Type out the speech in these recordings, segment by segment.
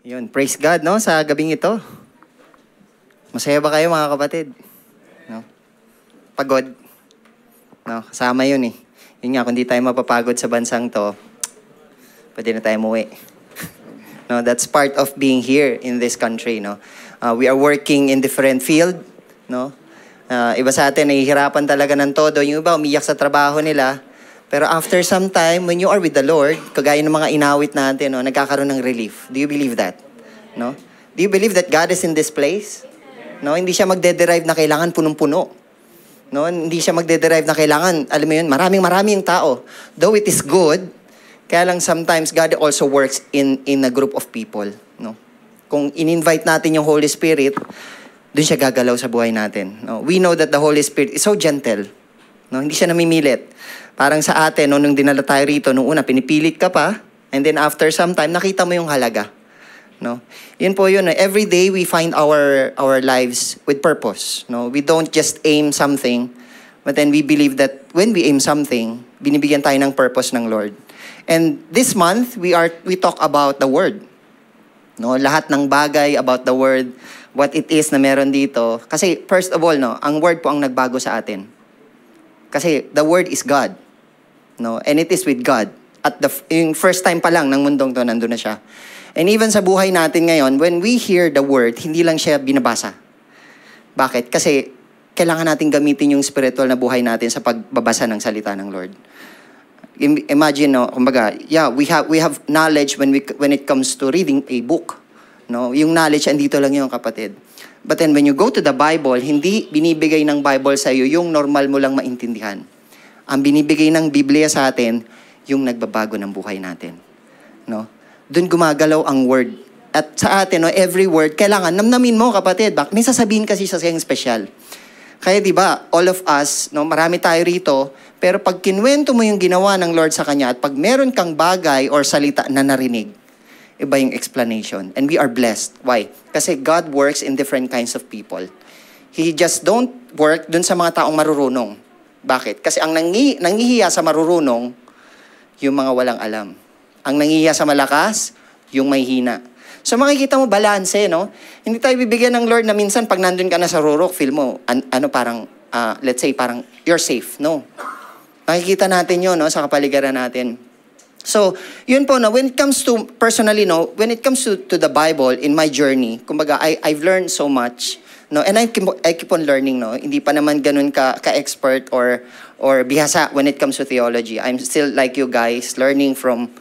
Yun, praise God, no, sa gabing ito. Masaya ba kayo, mga kapatid? No? Pagod? No, kasama yun eh. Yun nga, kung di tayo mapapagod sa bansang to, pwede na tayo umuwi. No, that's part of being here in this country, no. We are working in different field, no. Iba sa atin, nahihirapan talaga ng todo. Yung iba, umiyak sa trabaho nila. Pero after some time, when you are with the Lord, kagaya ng mga inawit natin, no, nagkakaroon ng relief. Do you believe that? No? Do you believe that God is in this place? No, hindi siya magde-derive na kailangan punong-puno. No, hindi siya magde-derive na kailangan, alam mo yun, maraming tao. Though it is good, kaya lang sometimes God also works in a group of people, no? Kung in-invite natin yung Holy Spirit, doon siya gagalaw sa buhay natin. No? We know that the Holy Spirit is so gentle. No, hindi siya namimilit. Parang sa atin, no, nung dinala tayo rito, nung una, pinipilit ka pa, and then after some time, nakita mo yung halaga. No? Yun po yun. Every day, we find our lives with purpose. No? We don't just aim something, but then we believe that when we aim something, binibigyan tayo ng purpose ng Lord. And this month, we talk about the Word. No? Lahat ng bagay about the Word, what it is na meron dito. Kasi first of all, no, ang Word po ang nagbago sa atin. Kasi the Word is God. No? And it is with God. At yung first time pa lang ng mundong to, nandun na siya. And even sa buhay natin ngayon, when we hear the Word, hindi lang siya binabasa. Bakit? Kasi kailangan natin gamitin yung spiritual na buhay natin sa pagbabasa ng salita ng Lord. Imagine, no, kumbaga, yeah, we have knowledge when it comes to reading a book. No? Yung knowledge, andito lang yun, kapatid. But then when you go to the Bible, hindi binibigay ng Bible sa iyo yung normal mo lang maintindihan. Ang binibigay ng Biblia sa atin, yung nagbabago ng buhay natin. No? Doon gumagalaw ang word. At sa atin, no, every word, kailangan namnamin mo, kapatid. May sasabihin kasi sa siyang special. Kaya di ba, all of us, no, marami tayo rito, pero pag kinwento mo yung ginawa ng Lord sa Kanya, at pag meron kang bagay or salita na narinig, iba yung explanation. And we are blessed. Why? Kasi God works in different kinds of people. He just don't work dun sa mga taong marurunong. Bakit? Kasi ang nangihiya sa marurunong, yung mga walang alam. Ang nangihiya sa malakas, yung may hina. So makikita mo balanse, no? Hindi tayo bibigyan ng Lord na minsan pag nandun ka na sa rurok, feel mo, parang, let's say, parang you're safe. No. Makikita natin yun, no, sa kapaligiran natin. So, yun po, no, when it comes to, personally, no, when it comes to the Bible, in my journey, kumbaga, I've learned so much, no, and I keep on learning, no, hindi pa naman ganun ka-expert or bihasa when it comes to theology. I'm still like you guys, learning from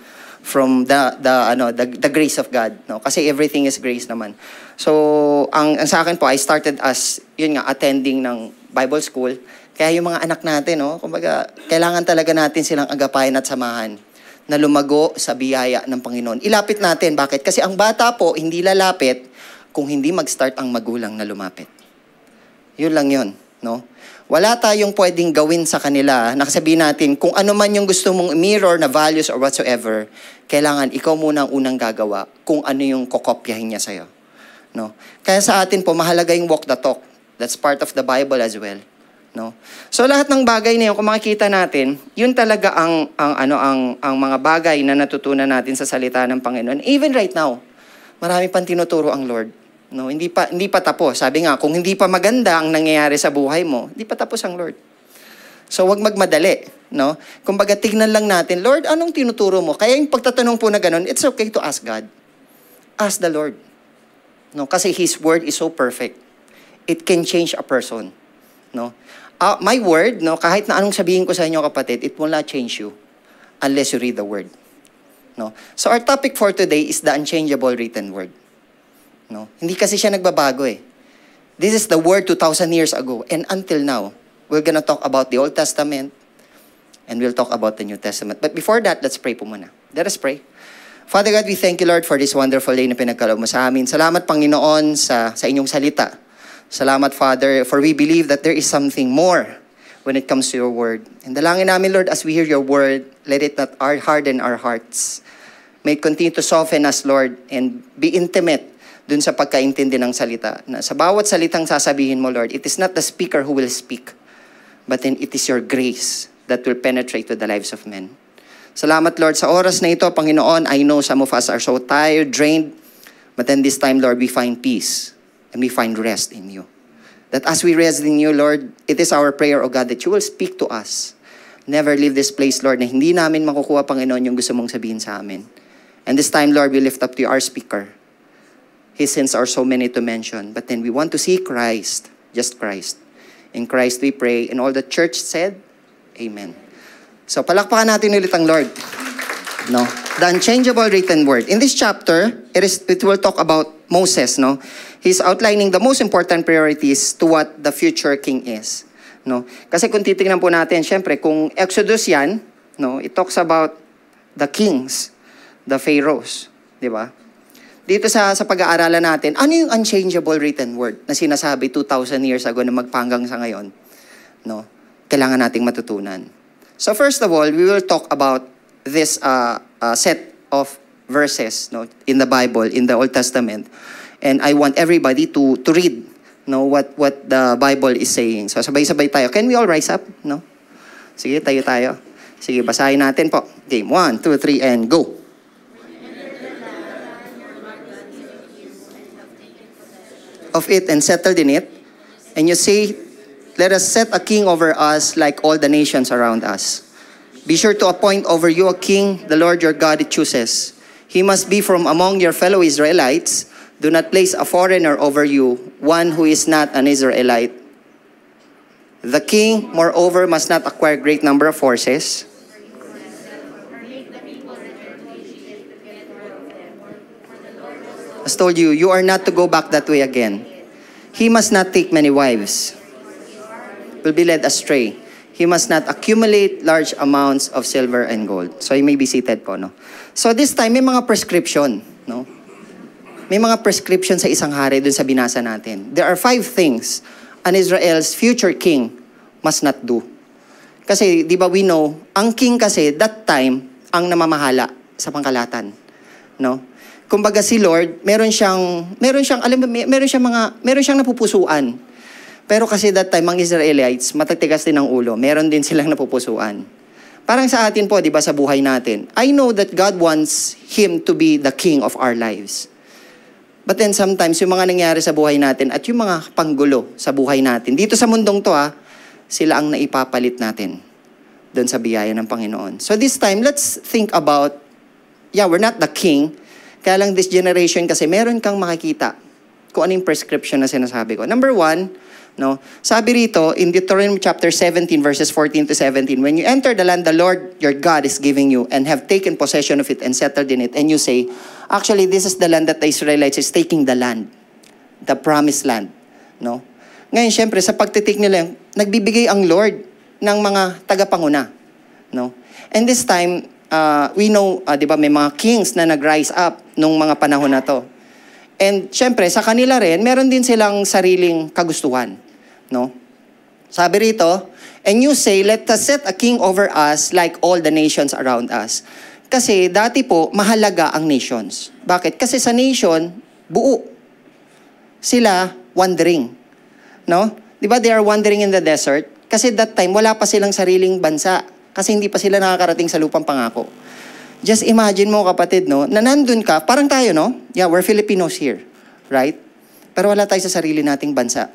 the grace of God, no, kasi everything is grace naman. So, ang sa akin po, I started as, yun nga, attending ng Bible school, kaya yung mga anak natin, no, kumbaga, kailangan talaga natin silang agapayan at samahan na lumago sa biyaya ng Panginoon. Ilapit natin. Bakit? Kasi ang bata po, hindi lalapit kung hindi mag-start ang magulang na lumapit. Yun lang yun. No? Wala tayong pwedeng gawin sa kanila. Nakasabihin natin, kung ano man yung gusto mong mirror na values or whatsoever, kailangan ikaw muna ang unang gagawa kung ano yung kokopyahin niya sa'yo. No? Kaya sa atin po, mahalaga yung walk the talk. That's part of the Bible as well. No? So lahat ng bagay na yun, kung makikita natin, yun talaga ang mga bagay na natutunan natin sa salita ng Panginoon. Even right now, marami pang tinuturo ang Lord. No, hindi pa tapos. Sabi nga, kung hindi pa maganda ang nangyayari sa buhay mo, hindi pa tapos ang Lord. So wag magmadali, no? Kumbaga tignan lang natin, Lord, anong tinuturo mo? Kaya yung pagtatanong po na ganun, it's okay to ask God. Ask the Lord. No, kasi His word is so perfect. It can change a person. No? My word, no, kahit na anong sabihin ko sa inyo, kapatid, it will not change you unless you read the word. No? So our topic for today is the unchangeable written word. No? Hindi kasi siya nagbabago eh. This is the word 2,000 years ago. And until now, we're gonna talk about the Old Testament and we'll talk about the New Testament. But before that, let's pray po muna. Let us pray. Father God, we thank you, Lord, for this wonderful day na pinagkaloob mo sa amin. Salamat, Panginoon, sa inyong salita. Salamat, Father, for we believe that there is something more when it comes to your word. And dalangin namin, Lord, as we hear your word, let it not harden our hearts. May it continue to soften us, Lord, and be intimate dun sa pagkaintindi ng salita. Na sa bawat salitang sasabihin mo, Lord, it is not the speaker who will speak, but then it is your grace that will penetrate to the lives of men. Salamat, Lord, sa oras na ito, Panginoon. I know some of us are so tired, drained, But then this time, Lord, we find peace and we find rest in you. That as we rest in you, Lord, it is our prayer, O God, that you will speak to us. Never leave this place, Lord, na hindi namin makukuha, Panginoon, yung gusto mong sabihin sa amin. And this time, Lord, we lift up to you our speaker. His sins are so many to mention. But then we want to see Christ, just Christ. In Christ we pray. And all the church said, Amen. So palakpakan natin ulit ang Lord. No? The unchangeable written word. In this chapter, it will talk about Moses. No? He's outlining the most important priorities to what the future king is. No? Kasi kung titingnan po natin, syempre, kung Exodus yan, no, it talks about the kings, the pharaohs. Di ba? Dito sa pag-aaralan natin, ano yung unchangeable written word na sinasabi 2,000 years ago na magpanggang sa ngayon? No? Kailangan nating matutunan. So first of all, we will talk about this set of verses, no, in the Bible, in the Old Testament. And I want everybody to read, no, what the Bible is saying. So sabay-sabay tayo. Can we all rise up? No? Sige, tayo. Sige, basahin natin po. Game 1, 2, 3, and go. Of it and settled in it. And you say, let us set a king over us like all the nations around us. Be sure to appoint over you a king, the Lord your God chooses. He must be from among your fellow Israelites. Do not place a foreigner over you, one who is not an Israelite. The king, moreover, must not acquire great number of horses. As told you, you are not to go back that way again. He must not take many wives. Will be led astray. He must not accumulate large amounts of silver and gold. So you may be seated po, no? So this time, may mga prescription, no? May mga prescription sa isang hari dun sa binasa natin. There are 5 things an Israel's future king must not do. Kasi, di ba we know, ang king kasi, that time, ang namamahala sa pangkalatan. No? Kumbaga si Lord, meron siyang napupusuan. Pero kasi that time, ang Israelites, matatigas din ang ulo. Meron din silang napupusuan. Parang sa atin po, di ba, sa buhay natin, I know that God wants Him to be the king of our lives. But then sometimes, yung mga nangyari sa buhay natin at yung mga panggulo sa buhay natin, dito sa mundong to, sila ang naipapalit natin doon sa biyaya ng Panginoon. So this time, let's think about, we're not the king, kaya lang this generation kasi meron kang makikita kung anong prescription na sinasabi ko. Number 1, no, sabi rito in Deuteronomy chapter 17 verses 14 to 17, when you enter the land the Lord your God is giving you and have taken possession of it and settled in it, and you say, actually this is the land that the Israelites is taking, the land, the promised land, no? Ngayon syempre sa pagtitik nila, nagbibigay ang Lord ng mga tagapanguna, no? And this time we know, di ba, may mga kings na nag-rise up nung mga panahon na to. And syempre, sa kanila rin, meron din silang sariling kagustuhan. No? Sabi rito, and you say, let us set a king over us like all the nations around us. Kasi dati po, mahalaga ang nations. Bakit? Kasi sa nation, buo. Sila wandering. No? Di ba, they are wandering in the desert? Kasi that time, wala pa silang sariling bansa. Kasi hindi pa sila nakakarating sa lupang pangako. Just imagine mo, kapatid, no, na nandun ka, parang tayo, no? Yeah, we're Filipinos here, right? Pero wala tayo sa sarili nating bansa.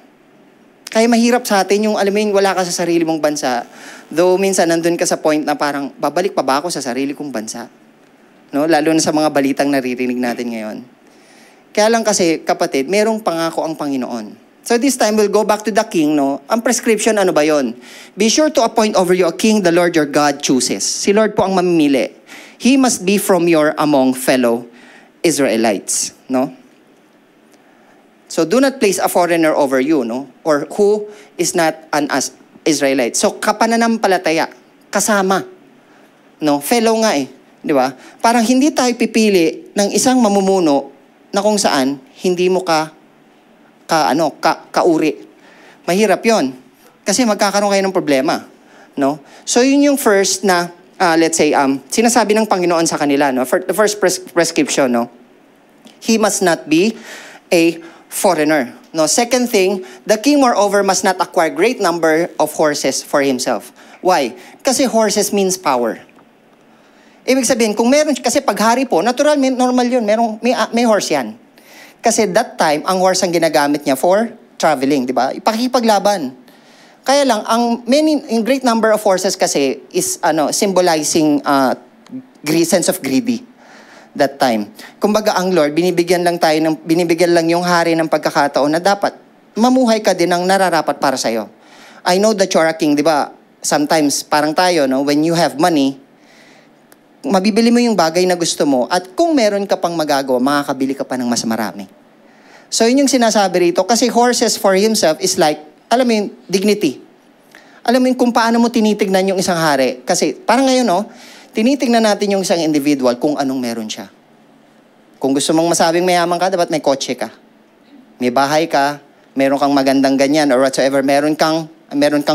Kaya mahirap sa atin yung, alam mo yung wala ka sa sarili mong bansa, though minsan nandun ka sa point na parang, babalik pa ba ako sa sarili kong bansa? No? Lalo na sa mga balitang naririnig natin ngayon. Kaya lang kasi, kapatid, merong pangako ang Panginoon. So this time, we'll go back to the king, no? Ang prescription, ano ba yon? Be sure to appoint over you a king the Lord your God chooses. Si Lord po ang mamimili. He must be from your among fellow Israelites, no? So do not place a foreigner over you, no? Or who is not an Israelite. So kapananampalataya, kasama, no? Fellow nga eh, di ba? Parang hindi tayo pipili ng isang mamumuno na kung saan hindi mo kauri. Mahirap 'yon. Kasi magkakaroon kayo ng problema, no? So yun yung first na let's say, sinasabi ng Panginoon sa kanila, no? For the first prescription, no? He must not be a foreigner. No? Second thing, the king moreover must not acquire great number of horses for himself. Why? Kasi horses means power. Ibig sabihin, kung meron, kasi paghari po, normal yun, may horse yan. Kasi that time, ang horse ang ginagamit niya for traveling, di ba? Ipakikipaglaban. Kaya lang, in great number of horses kasi is symbolizing sense of greedy that time. Kumbaga ang Lord, binibigyan lang yung hari ng pagkakataon na dapat mamuhay ka din ng nararapat para sa'yo. I know that you're a king, di ba? Sometimes, parang tayo, no? When you have money, mabibili mo yung bagay na gusto mo at kung meron ka pang magagawa, makakabili ka pa ng mas marami. So, yun yung sinasabi rito. Kasi horses for himself is like, alam mo yung dignity. Alam mo yung kung paano mo tinitignan yung isang hari. Kasi, parang ngayon, no? Tinitignan natin yung isang individual kung anong meron siya. Kung gusto mong masabing mayaman ka, dapat may kotse ka. May bahay ka, meron kang magandang ganyan or whatsoever, meron kang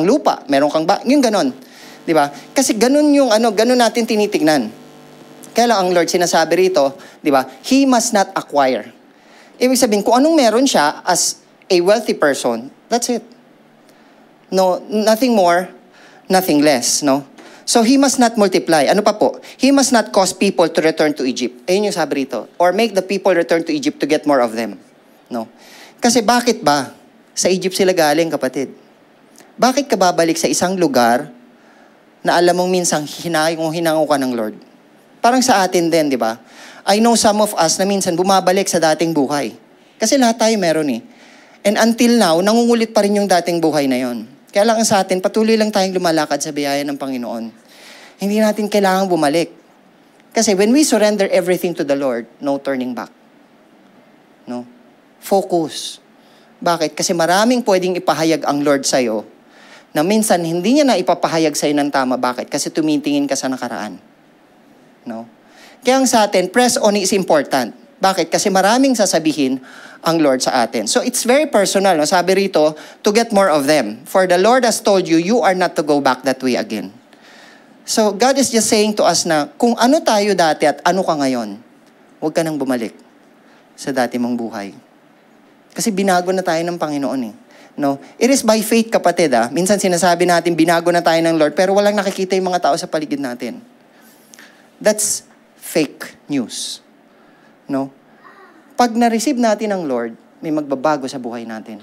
lupa, meron kang yung ganon. 'Di ba? Kasi ganon yung ganon natin tinitingnan. Kaya lang ang Lord sinasabi rito, 'di ba? He must not acquire. Ibig sabihin kung anong meron siya as a wealthy person, that's it. No, nothing more, nothing less, no? So he must not multiply. Ano pa po? He must not cause people to return to Egypt. Ayun yung sabi rito. Or make the people return to Egypt to get more of them. No? Kasi bakit ba? Sa Egypt sila galing, kapatid. Bakit ka babalik sa isang lugar na alam mong minsang hinango ka ng Lord? Parang sa atin din, di ba? I know some of us na minsan bumabalik sa dating buhay. Kasi lahat tayo meron eh. And until now, nangungulit pa rin yung dating buhay na yon. Kaya lang sa atin, patuloy lang tayong lumalakad sa biyaya ng Panginoon. Hindi natin kailangang bumalik. Kasi when we surrender everything to the Lord, no turning back. No? Focus. Bakit? Kasi maraming pwedeng ipahayag ang Lord sa'yo na minsan hindi niya na ipapahayag sa'yo ng tama. Bakit? Kasi tumitingin ka sa nakaraan. No? Kaya ang sa atin, press on is important. Bakit? Kasi maraming sasabihin ang Lord sa atin. So it's very personal. No? Sabi rito, to get more of them. For the Lord has told you, you are not to go back that way again. So God is just saying to us na kung ano tayo dati at ano ka ngayon, huwag ka nang bumalik sa dati mong buhay. Kasi binago na tayo ng Panginoon eh. No? It is by faith, kapatid. Minsan sinasabi natin, binago na tayo ng Lord, pero walang nakikita yung mga tao sa paligid natin. That's fake news. No? Pag na-receive natin ng Lord, may magbabago sa buhay natin.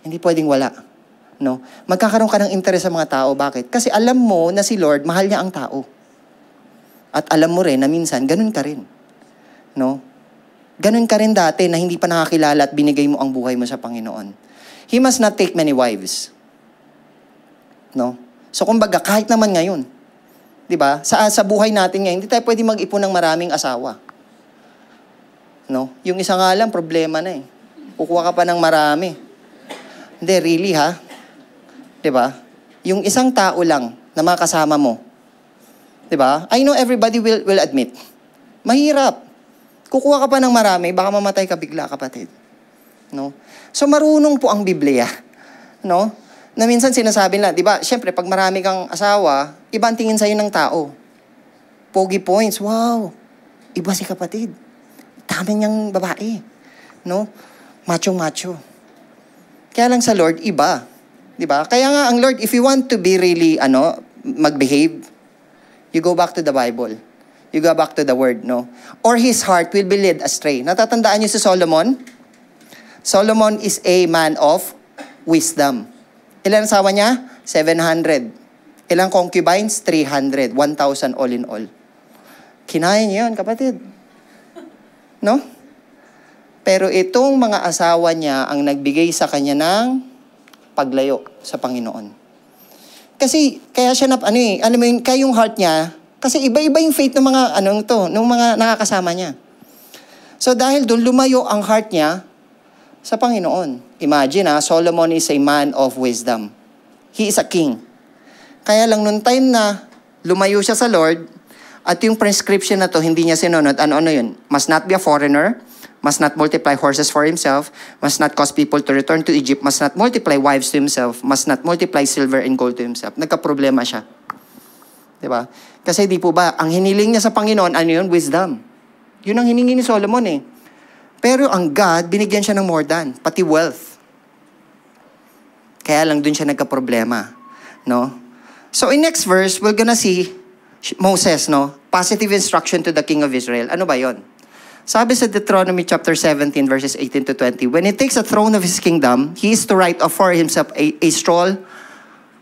Hindi pwedeng wala. No? Magkakaroon ka ng interes sa mga tao. Bakit? Kasi alam mo na si Lord, mahal niya ang tao. At alam mo rin na minsan, ganun ka rin. No? Ganun ka rin dati na hindi pa nakakilala at binigay mo ang buhay mo sa Panginoon. He must not take many wives. No? So kumbaga, kahit naman ngayon, di ba? Sa buhay natin ngayon, hindi tayo pwede mag-ipon ng maraming asawa. No? Yung isa nga lang, problema na eh. Kukuha ka pa ng marami. Hindi, really ha? Di ba? Yung isang tao lang na makasama mo. Di ba? I know everybody will admit. Mahirap. Kukuha ka pa ng marami, baka mamatay ka bigla, kapatid. No? So, marunong po ang Biblia. No? Na minsan sinasabi nila, di ba, syempre, pag marami kang asawa, iba ang tingin sa'yo ng tao. Pogi points, wow. Iba si kapatid. Dami niyang babae. No? Macho-macho. Kaya lang sa Lord, iba. Di ba? Kaya nga, ang Lord, if you want to be really, mag-behave, you go back to the Bible. You go back to the Word, no? Or his heart will be led astray. Natatandaan niyo si Solomon? Solomon is a man of wisdom. Ilan asawa niya? 700. Ilang concubines? 300. 1,000 all in all. Kinaya niya yun, kapatid. No? Pero itong mga asawa niya ang nagbigay sa kanya ng paglayo sa Panginoon. Kasi, kaya siya alam mo yun, kaya yung heart niya, kasi iba-iba yung faith ng mga, ng mga nakakasama niya. So dahil doon, lumayo ang heart niya sa Panginoon. Imagine, Solomon is a man of wisdom. He is a king. Kaya lang nung time na lumayo siya sa Lord, at yung prescription na to, hindi niya sinunod, ano yun? Must not be a foreigner, must not multiply horses for himself, must not cause people to return to Egypt, must not multiply wives to himself, must not multiply silver and gold to himself. Nagka-problema siya. Diba? Kasi di po ba, ang hiniling niya sa Panginoon, ano yun? Wisdom. Yun ang hiningi ni Solomon eh. Pero ang God, binigyan siya ng more than, pati wealth. Kaya lang dun siya nagka-problema. No? So in next verse, we're gonna see Moses, no? Positive instruction to the king of Israel. Ano ba yon? Sabi sa Deuteronomy chapter 17 verses 18 to 20, when he takes the throne of his kingdom, he is to write off for himself a scroll,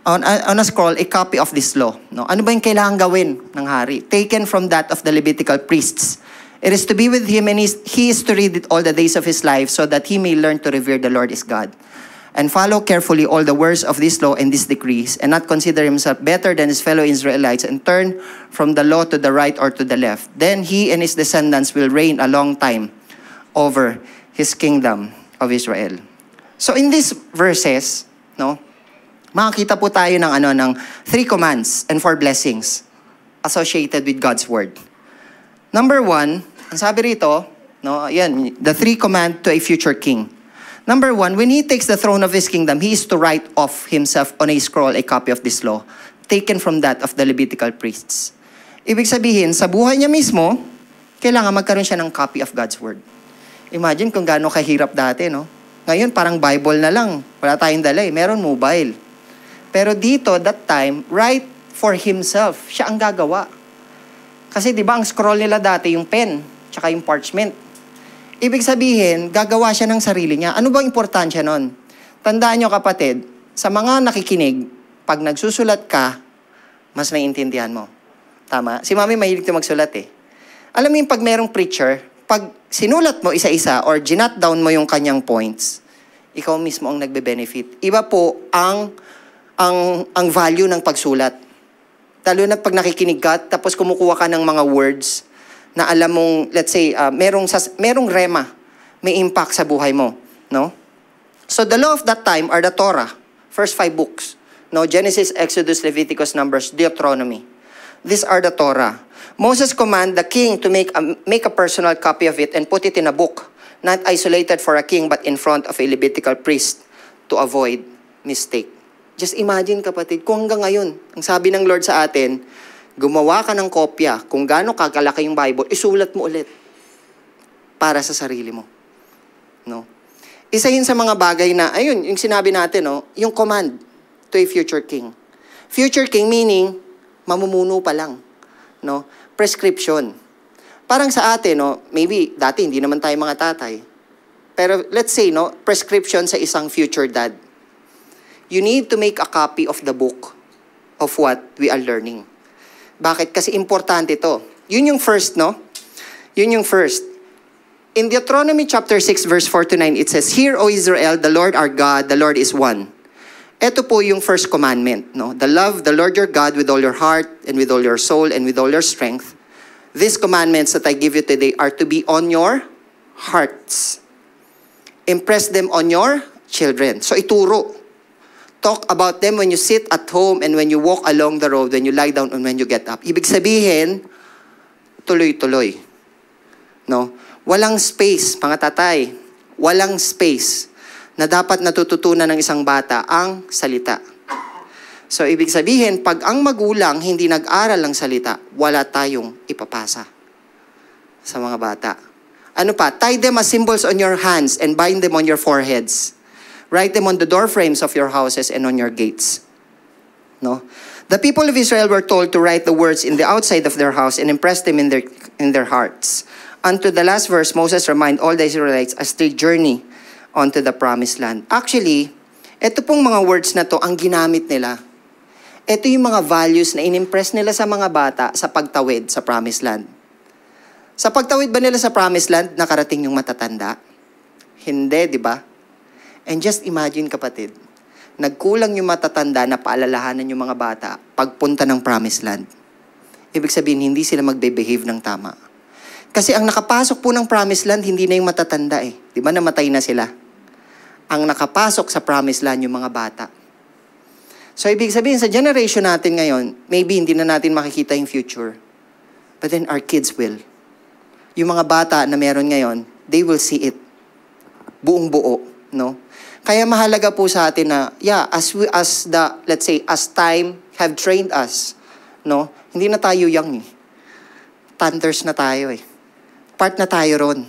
on a scroll, a copy of this law. No? Ano ba yung kailangan gawin ng hari? Taken from that of the Levitical priests. It is to be with him and he is to read it all the days of his life so that he may learn to revere the Lord his God. And follow carefully all the words of this law and these decrees, and not consider himself better than his fellow Israelites, and turn from the law to the right or to the left. Then he and his descendants will reign a long time over his kingdom of Israel. So in these verses, no, makakita po tayo ng 3 commands and 4 blessings associated with God's word. Number 1, ang sabi rito, no, yan, the 3 command to a future king. Number 1, when he takes the throne of his kingdom, he is to write off himself on a scroll a copy of this law, taken from that of the Levitical priests. Ibig sabihin, sa buhay niya mismo, kailangan magkaroon siya ng copy of God's word. Imagine kung gaano kahirap dati, no? Ngayon, parang Bible na lang. Wala tayong dala, meron mobile. Pero dito, that time, write for himself. Siya ang gagawa. Kasi di ba ang scroll nila dati, yung pen, tsaka yung parchment. Ibig sabihin, gagawa siya ng sarili niya. Ano bang importansya nun? Tandaan nyo kapatid, sa mga nakikinig, pag nagsusulat ka, mas naiintindihan mo. Tama? Si Mami mahilig ito magsulat eh. Alam mo yung pag merong preacher, pag sinulat mo isa-isa or ginot down mo yung kanyang points, ikaw mismo ang nagbe-benefit. Iba po ang value ng pagsulat. Lalo na pag nakikinig ka, tapos kumukuha ka ng mga words na alam mong, let's say, merong rema, may impact sa buhay mo, no? So the law of that time are the Torah, first 5 books, no? Genesis, Exodus, Leviticus, Numbers, Deuteronomy. These are the Torah. Moses command the king to make a personal copy of it and put it in a book, not isolated for a king but in front of a Levitical priest to avoid mistake. Just imagine kapatid, kung hanggang ngayon, ang sabi ng Lord sa atin, gumawa ka ng kopya, kung gaano kakalaki yung Bible, isulat mo ulit para sa sarili mo. No? Isa yun sa mga bagay na, ayun, yung sinabi natin, no, yung command to a future king. Future king meaning, mamumuno pa lang. No? Prescription. Parang sa atin, no, maybe dati hindi naman tayo mga tatay. Pero let's say, no, prescription sa isang future dad. You need to make a copy of the book of what we are learning. Bakit? Kasi importante ito. Yun yung first, no? Yun yung first. In Deuteronomy chapter 6, verse 4 to 9, it says, Hear, O Israel, the Lord our God, the Lord is one. Ito po yung first commandment, no? The love the Lord your God with all your heart, and with all your soul, and with all your strength. These commandments that I give you today are to be on your hearts. Impress them on your children. So ituro. Talk about them when you sit at home and when you walk along the road, when you lie down and when you get up. Ibig sabihin, tuloy-tuloy. No? Walang space, mga tatay, walang space na dapat natututunan ng isang bata ang salita. So, ibig sabihin, pag ang magulang hindi nag-aral ng salita, wala tayong ipapasa sa mga bata. Ano pa? Tie them as symbols on your hands and bind them on your foreheads. Write them on the door frames of your houses and on your gates. No? The people of Israel were told to write the words in the outside of their house and impress them in their hearts. Unto the last verse, Moses remind all the Israelites as they journey onto the promised land. Actually, ito pong mga words na to ang ginamit nila. Ito yung mga values na inimpress nila sa mga bata sa pagtawid sa promised land. Sa pagtawid ba nila sa promised land, nakarating yung matatanda? Hindi, di ba? And just imagine kapatid, nagkulang yung matatanda na paalalahanan yung mga bata pagpunta ng promised land. Ibig sabihin, hindi sila magbe-behave ng tama. Kasi ang nakapasok po ng promised land, hindi na yung matatanda eh. Di ba namatay na sila? Ang nakapasok sa promised land yung mga bata. So ibig sabihin, sa generation natin ngayon, maybe hindi na natin makikita yung future. But then our kids will. Yung mga bata na meron ngayon, they will see it. Buong buo, no? Kaya mahalaga po sa atin na, yeah, let's say, as time have trained us, no? Hindi na tayo young eh. Thunders na tayo eh. Part na tayo ron.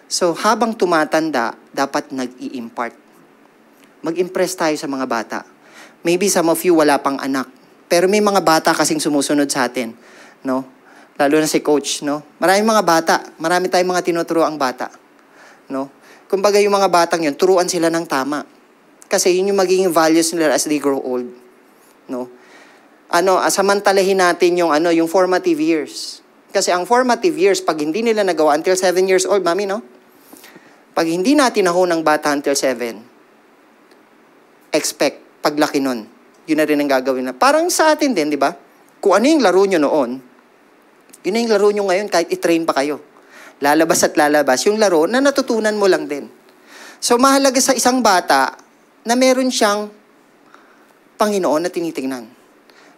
So, habang tumatanda, dapat nag-i-impart. Mag-impress tayo sa mga bata. Maybe some of you wala pang anak. Pero may mga bata kasing sumusunod sa atin, no? Lalo na si coach, no? Maraming mga bata. Marami tayong mga tinuturo ang bata. No? Kumbaga yung mga batang yun, turuan sila ng tama. Kasi yun yung magiging values nila as they grow old. No? Samantalahin natin yung formative years. Kasi ang formative years, pag hindi nila nagawa until 7 years old, mami, no? Pag hindi natin naho ng bata until 7, expect, paglaki nun, yun na rin ang gagawin na. Parang sa atin din, di ba? Kung ano yung laro nyo noon, yun na yung laro nyo ngayon kahit i-train pa kayo. Lalabas at lalabas, yung laro na natutunan mo lang din. So, mahalaga sa isang bata na meron siyang Panginoon na tinitingnan.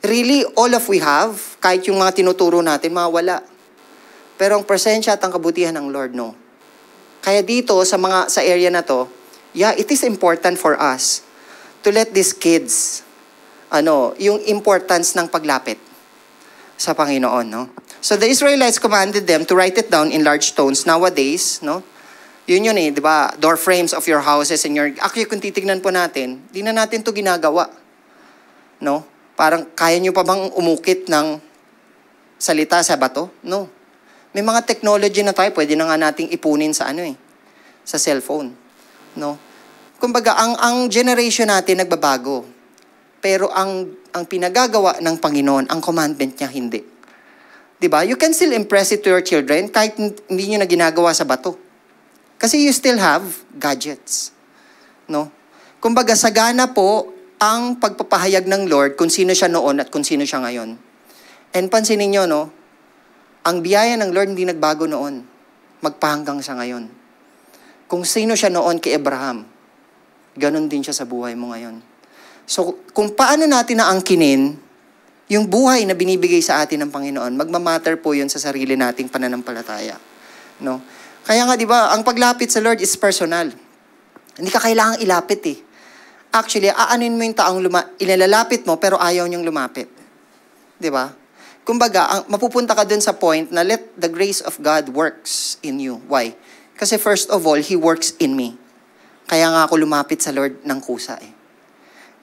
Really, all of we have, kahit yung mga tinuturo natin, mawala. Pero ang presensya at ang kabutihan ng Lord, no. Kaya dito, sa area na to, yeah, it is important for us to let these kids, yung importance ng paglapit sa Panginoon, no. So the Israelites commanded them to write it down in large stones. Nowadays, no, yun di ba, door frames of your houses and actually, kung titignan po natin, di na natin to ginagawa, no. Parang kaya nyo pa bang umukit ng salita sa bato? No. May mga technology na tayo, pwede na nga nating ipunin sa sa cellphone. No. Kumbaga, ang generation natin nagbabago. Pero ang pinagagawa ng Panginoon, ang commandment niya, hindi. Diba? You can still impress it to your children kahit hindi nyo na ginagawa sa bato. Kasi you still have gadgets. No? Kumbaga, sagana po ang pagpapahayag ng Lord kung sino siya noon at kung sino siya ngayon. And pansinin nyo, no? Ang biyaya ng Lord hindi nagbago noon. Magpahanggang sa ngayon. Kung sino siya noon kay Abraham, ganun din siya sa buhay mo ngayon. So, kung paano natin naangkinin yung buhay na binibigay sa atin ng Panginoon, magmamatter po yun sa sarili nating pananampalataya. No? Kaya nga, di ba, ang paglapit sa Lord is personal. Hindi ka kailangang ilapit eh. Actually, aanin mo yung taong ilalalapit mo pero ayaw niyang lumapit. Di ba? Kumbaga, mapupunta ka dun sa point na let the grace of God works in you. Why? Kasi first of all, He works in me. Kaya nga ako lumapit sa Lord ng kusa eh.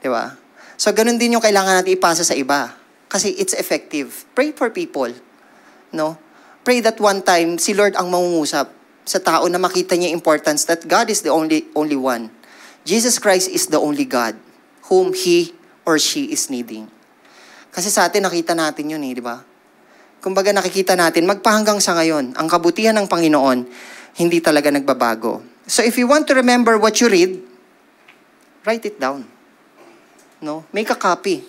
Di ba? So, ganun din yung kailangan natin ipasa sa iba. Kasi it's effective. Pray for people. No? Pray that one time, si Lord ang mangungusap sa tao na makita niya importance that God is the only one. Jesus Christ is the only God whom He or she is needing. Kasi sa atin, nakita natin yun di ba? Kumbaga nakikita natin, magpahanggang sa ngayon, ang kabutihan ng Panginoon, hindi talaga nagbabago. So if you want to remember what you read, write it down. No? Make a copy.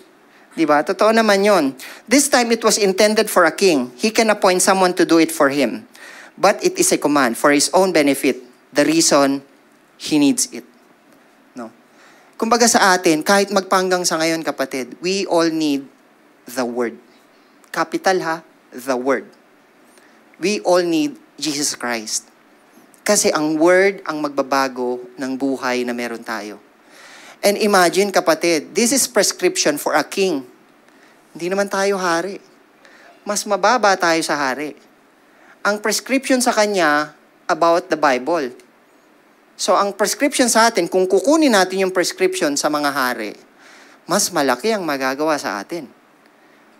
Di ba? Totoo naman yun. This time, it was intended for a king. He can appoint someone to do it for him. But it is a command for his own benefit. The reason he needs it. Kumbaga sa atin, kahit magpanggang sa ngayon, kapatid, we all need the Word. Capital ha, the Word. We all need Jesus Christ. Kasi ang Word ang magbabago ng buhay na meron tayo. And imagine, kapatid, this is prescription for a king. Hindi naman tayo hari. Mas mababa tayo sa hari. Ang prescription sa kanya about the Bible. So, ang prescription sa atin, kung kukunin natin yung prescription sa mga hari, mas malaki ang magagawa sa atin.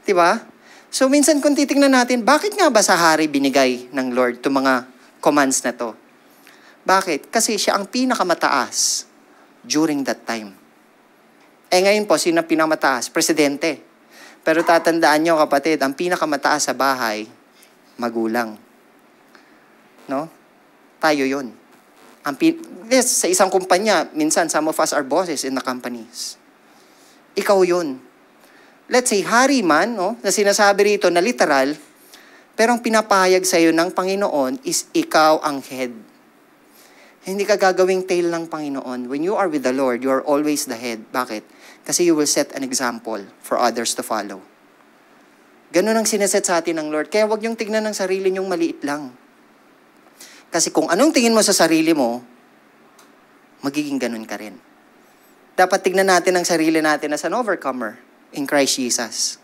Diba? So, minsan kung titingnan natin, bakit nga ba sa hari binigay ng Lord itong mga commands na to? Bakit? Kasi siya ang pinakamataas during that time. Ngayon po, sino ang pinakamataas? Presidente. Pero tatandaan nyo, kapatid, ang pinakamataas sa bahay, magulang. No? Tayo yun. Yes, sa isang kumpanya, minsan some of us are bosses in the companies. Ikaw yun. Let's say, hari man, no, na sinasabi rito na literal, pero ang pinapahayag sa iyo ng Panginoon is ikaw ang head. Hindi ka gagawing tail ng Panginoon. When you are with the Lord, you are always the head. Bakit? Kasi you will set an example for others to follow. Ganun ang sineset sa atin ng Lord. Kaya huwag niyong tignan ng sarili niyong maliit lang. Kasi kung anong tingin mo sa sarili mo, magiging ganun ka rin. Dapat tignan natin ang sarili natin as an overcomer in Christ Jesus.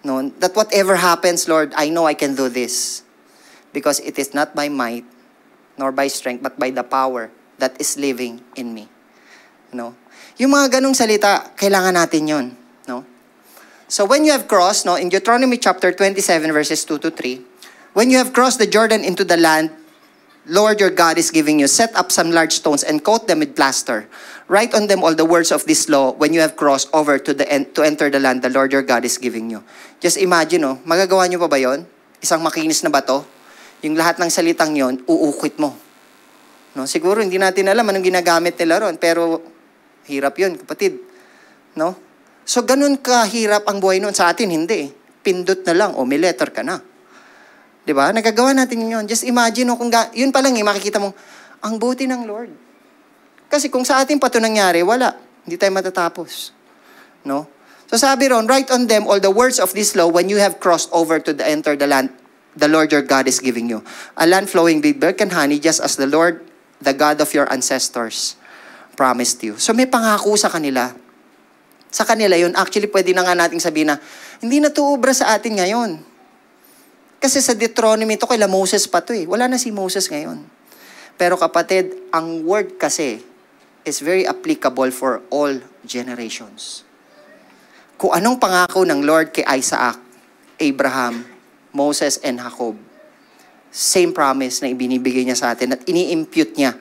No, that whatever happens, Lord, I know I can do this. Because it is not by might, nor by strength, but by the power that is living in me. No? Yung mga ganung salita, kailangan natin yun. No? So when you have crossed, no, in Deuteronomy chapter 27, verses 2 to 3, When you have crossed the Jordan into the land, Lord your God is giving you, set up some large stones and coat them with plaster. Write on them all the words of this law when you have crossed over to enter the land the Lord your God is giving you. Just imagine, magagawa nyo pa ba yon? Isang makinis na bato, yung lahat ng salitang yon, uukit mo. No? Siguro hindi natin alam anong ginagamit nila ron, pero hirap yun, kapatid. No? So ganun kahirap ang buhay noon. Sa atin, hindi. Pindot na lang, may letter ka na. Diba? Nagagawa natin yun. Just imagine, kung yun pa lang, makikita mo, ang buti ng Lord. Kasi kung sa atin pa ito nangyari, wala. Hindi tayo matatapos. No? So sabi ron, write on them all the words of this law when you have crossed over to enter the land the Lord your God is giving you. A land flowing with milk and honey, just as the Lord, the God of your ancestors, promised you. So may pangako sa kanila. Sa kanila yun. Actually, pwede na nga nating sabihin na, hindi na ito obra sa atin ngayon. Kasi sa Deuteronomy ito, kaila Moses pa ito eh. Wala na si Moses ngayon. Pero kapatid, ang word kasi is very applicable for all generations. Kung anong pangako ng Lord kay Isaac, Abraham, Moses, and Jacob, same promise na ibinibigay niya sa atin at ini-impute niya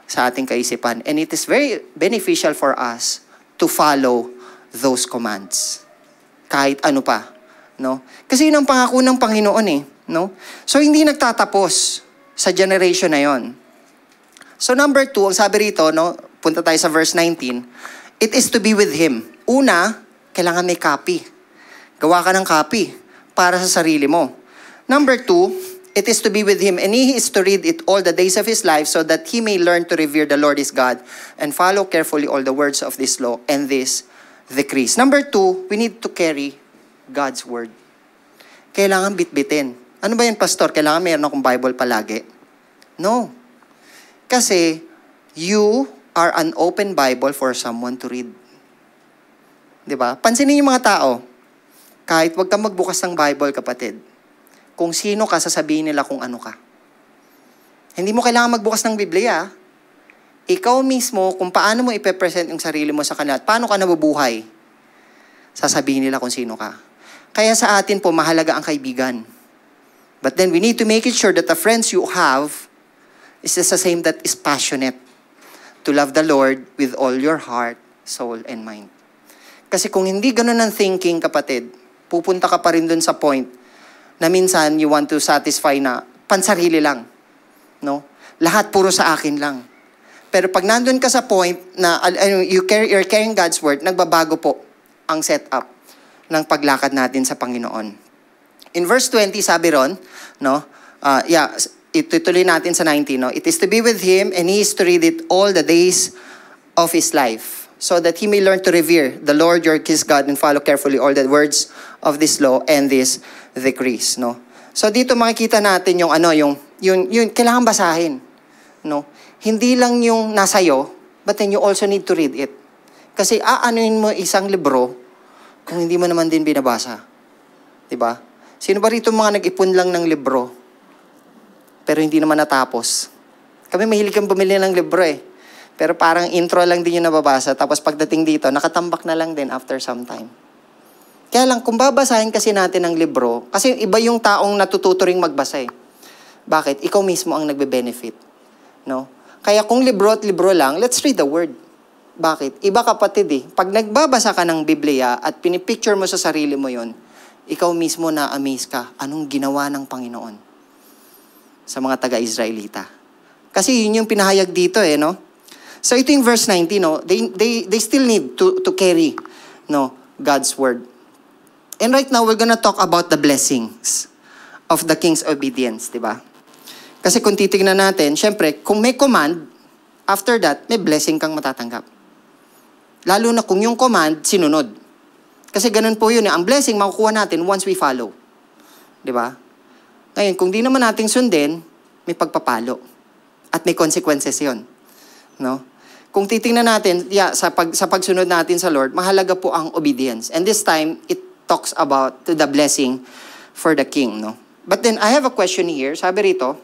sa ating kaisipan. And it is very beneficial for us to follow those commands. Kahit ano pa. No? Kasi yun ang pangako ng Panginoon eh. No? So, hindi nagtatapos sa generation na yon. So, number 2, ang sabi rito, no? Punta tayo sa verse 19, it is to be with Him. Una, kailangan may copy. Gawa ka ng copy para sa sarili mo. Number 2, it is to be with Him, and He is to read it all the days of His life so that He may learn to revere the Lord His God and follow carefully all the words of this law and this decrees. Number 2, we need to carry God's Word. Kailangan bitbitin. Ano ba yan, Pastor? Kailangan mayroon akong Bible palagi? No. Kasi, you are an open Bible for someone to read. Diba? Pansinin yung mga tao. Kahit wag kang magbukas ng Bible, kapatid. Kung sino ka, sasabihin nila kung ano ka. Hindi mo kailangan magbukas ng Biblia. Ikaw mismo, kung paano mo ipepresent yung sarili mo sa kanila at paano ka nabubuhay, sasabihin nila kung sino ka. Kaya sa atin po, mahalaga ang kaibigan. But then we need to make it sure that the friends you have is the same that is passionate to love the Lord with all your heart, soul, and mind. Kasi kung hindi ganun ang thinking, kapatid, pupunta ka pa rin dun sa point na minsan you want to satisfy na pansarili lang. No? Lahat puro sa akin lang. Pero pag nandun ka sa point na you're carrying God's Word, nagbabago po ang setup ng paglakad natin sa Panginoon. In verse 20, sabi ron, no? Itutuloy natin sa 19, no? It is to be with Him, and He is to read it all the days of His life, so that He may learn to revere the Lord your His God and follow carefully all the words of this law and these decrees, no? So dito makikita natin yung kailangan basahin, no? Hindi lang yung nasayo, but then you also need to read it. Kasi aanuin mo isang libro kung hindi mo naman din binabasa. Diba? Sino ba rito mga nag-ipon lang ng libro, pero hindi naman natapos? Kami mahilig kang bumili ng libro eh. Pero parang intro lang din yung nababasa, tapos pagdating dito, nakatambak na lang din after some time. Kaya lang, kung babasahin kasi natin ang libro, kasi iba yung taong natututo ring magbasa eh. Bakit? Ikaw mismo ang nagbe-benefit. No? Kaya kung libro at libro lang, let's read the Word. Bakit? Iba, kapatid eh. Pag nagbabasa ka ng Biblia at pinipicture mo sa sarili mo yon, ikaw mismo na-amaze ka. Anong ginawa ng Panginoon sa mga taga-Israelita? Kasi yun yung pinahayag dito eh, no? So ito yung verse 19, no? They still need to carry, no, God's Word. And right now, we're gonna talk about the blessings of the king's obedience, di ba? Kasi kung titignan natin, syempre, kung may command, after that, may blessing kang matatanggap. Lalo na kung yung command, sinunod. Kasi ganun po yun. Ang blessing, makukuha natin once we follow. Di ba? Ngayon, kung di naman natin sundin, may pagpapalo. At may consequences yun. No? Kung titingnan natin, sa pagsunod natin sa Lord, mahalaga po ang obedience. And this time, it talks about the blessing for the king. No? But then, I have a question here. Sabi rito,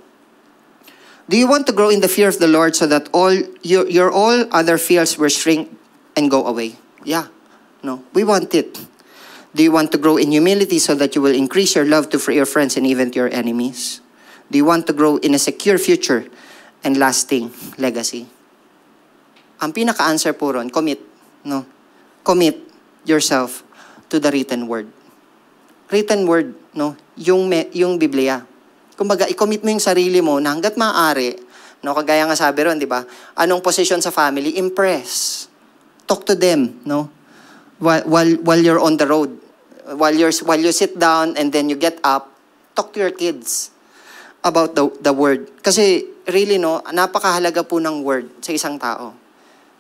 do you want to grow in the fear of the Lord so that all your all other fears will shrink and go away? Yeah. No. We want it. Do you want to grow in humility so that you will increase your love to your friends and even to your enemies? Do you want to grow in a secure future and lasting legacy? Ang pinaka-answer po ron, commit. No? Commit yourself to the written word. Written word, no? Yung Biblia. Kumbaga, i-commit mo yung sarili mo na hanggat maaari, no? Kagaya nga sabi ron, di ba? Anong position sa family? Impress. Talk to them, no? While you're on the road, while you sit down and then you get up, talk to your kids about the word. Kasi really, no, napakahalaga po ng word sa isang tao.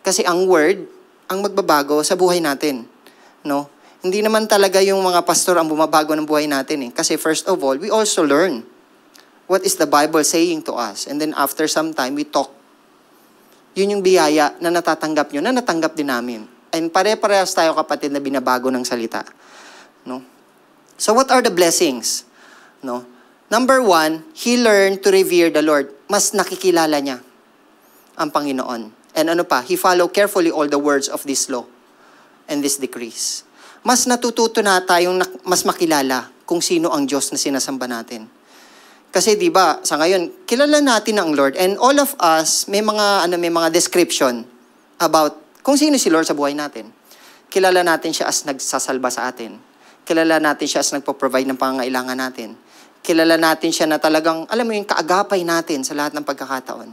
Kasi ang word ang magbabago sa buhay natin, no? Hindi naman talaga yung mga pastor ang bumabago ng buhay natin eh. Kasi first of all, we also learn what is the Bible saying to us, and then after some time we talk. Yun yung biyaya na natatanggap nyo, na natanggap din namin. And pare-parehas tayo kapatid na binabago ng salita. No? So what are the blessings? No? Number 1, he learned to revere the Lord. Mas nakikilala niya ang Panginoon. And ano pa? He followed carefully all the words of this law and this decrees. Mas natututo na tayong mas makilala kung sino ang Diyos na sinasamba natin. Kasi 'di ba, sa ngayon, kilala natin ang Lord, and all of us may mga description about kung sino si Lord sa buhay natin. Kilala natin siya as nagsasalba sa atin. Kilala natin siya as nagpo-provide ng pangangailangan natin. Kilala natin siya na talagang, alam mo yung kaagapay natin sa lahat ng pagkakataon.